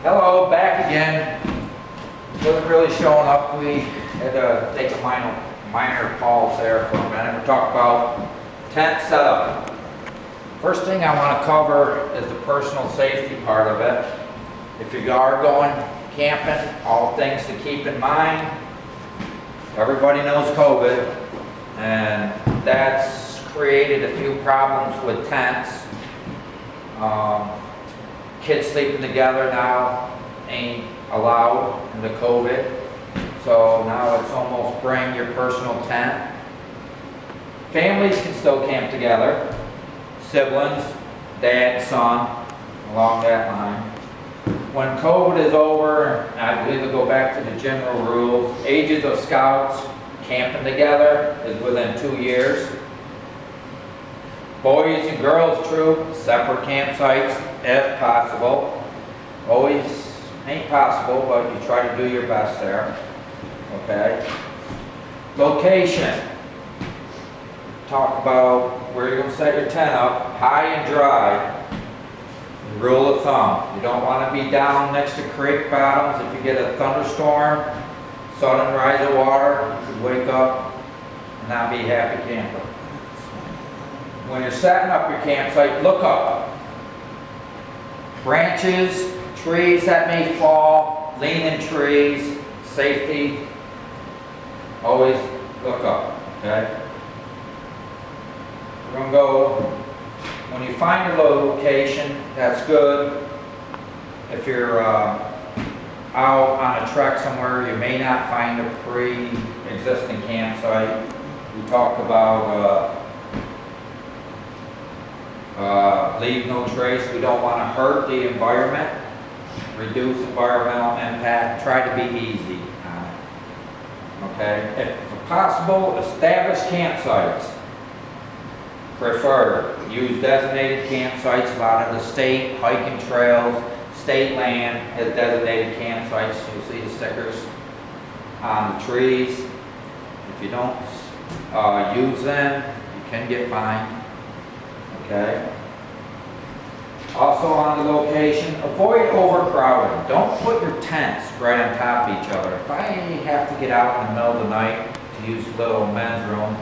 Hello, back again. Wasn't really showing up. We had to take a minor pause there for a minute. We're talking about tent setup. First thing I want to cover is the personal safety part of it. If you are going camping, all things to keep in mind. Everybody knows COVID, and that's created a few problems with tents. Kids sleeping together now ain't allowed in the COVID. So now it's almost bring your personal tent. Families can still camp together. Siblings, dad, son, along that line. When COVID is over, I believe it'll go back to the general rules. Ages of scouts camping together is within 2 years. Boys and girls troop, separate campsites if possible. Always ain't possible, but you try to do your best there. Okay. Location. Talk about where you're going to set your tent up, high and dry. Rule of thumb, you don't want to be down next to creek bottoms. If you get a thunderstorm, sudden rise of water, you could wake up and not be a happy camper. When you're setting up your campsite, look up. Branches, trees that may fall, leaning trees, safety, always look up, okay? We're going to go, when you find a location, that's good. If you're out on a trek somewhere, you may not find a pre-existing campsite. We talk about leave no trace. We don't want to hurt the environment, reduce environmental impact, try to be easy on it. Okay? If possible, establish campsites. Prefer. Use designated campsites. A lot of the state hiking trails, state land has designated campsites. You'll see the stickers on the trees. If you don't use them, you can get fined. Okay. Also on the location, avoid overcrowding. Don't put your tents right on top of each other. If I have to get out in the middle of the night to use a little men's room,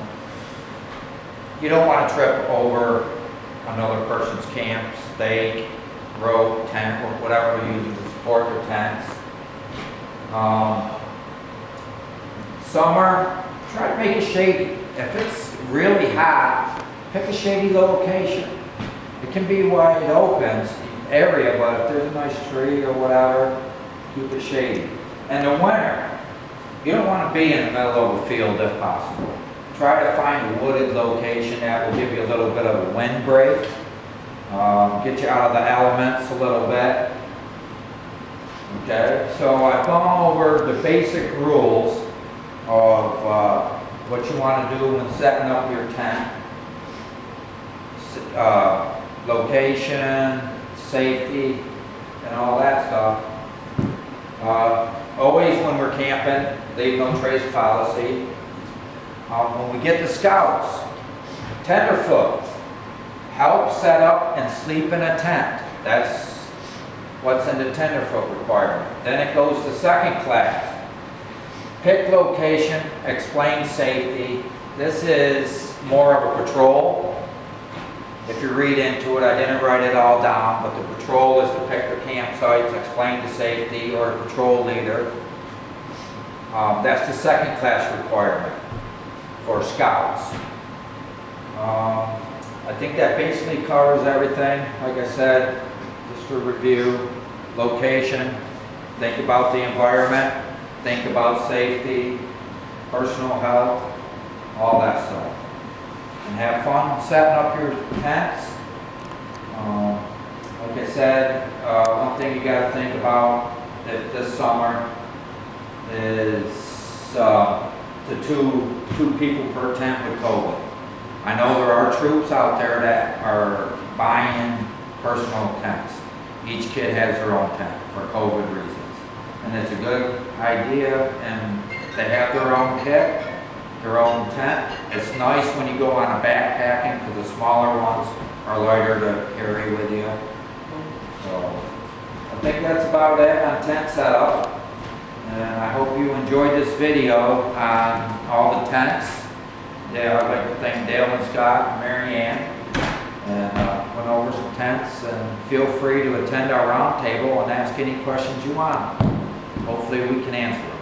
you don't want to trip over another person's camp, stake, rope, tent, or whatever you're using to support your tents. Summer, try to make it shady. If it's really hot, pick a shady location. It can be wide open area, but if there's a nice tree or whatever, keep it shady. In the winter, you don't want to be in the middle of a field if possible. Try to find a wooded location that will give you a little bit of a wind break, get you out of the elements a little bit. Okay, so I've gone over the basic rules of what you want to do when setting up your tent. Location, safety, and all that stuff. Always when we're camping, leave no trace policy. When we get to scouts, tenderfoot, help set up and sleep in a tent. That's what's in the tenderfoot requirement. Then it goes to second class. Pick location, explain safety. This is more of a patrol. If you read into it, I didn't write it all down, but the patrol is to pick the campsites, explain the safety, or a patrol leader. That's the second class requirement for scouts. I think that basically covers everything. Like I said, just to review, location, think about the environment, think about safety, personal health, all that stuff. And have fun setting up your tents. Like I said, one thing you got to think about this summer is the two people per tent with COVID. I know there are troops out there that are buying personal tents. Each kid has their own tent for COVID reasons. And it's a good idea, and they have their own kit, their own tent. It's nice when you go on a backpacking because the smaller ones are lighter to carry with you. So I think that's about it on tent setup. And I hope you enjoyed this video on all the tents. Yeah, I'd like to thank Dale and Scott and Mary Ann. And went over some tents, and feel free to attend our roundtable and ask any questions you want. Hopefully we can answer them.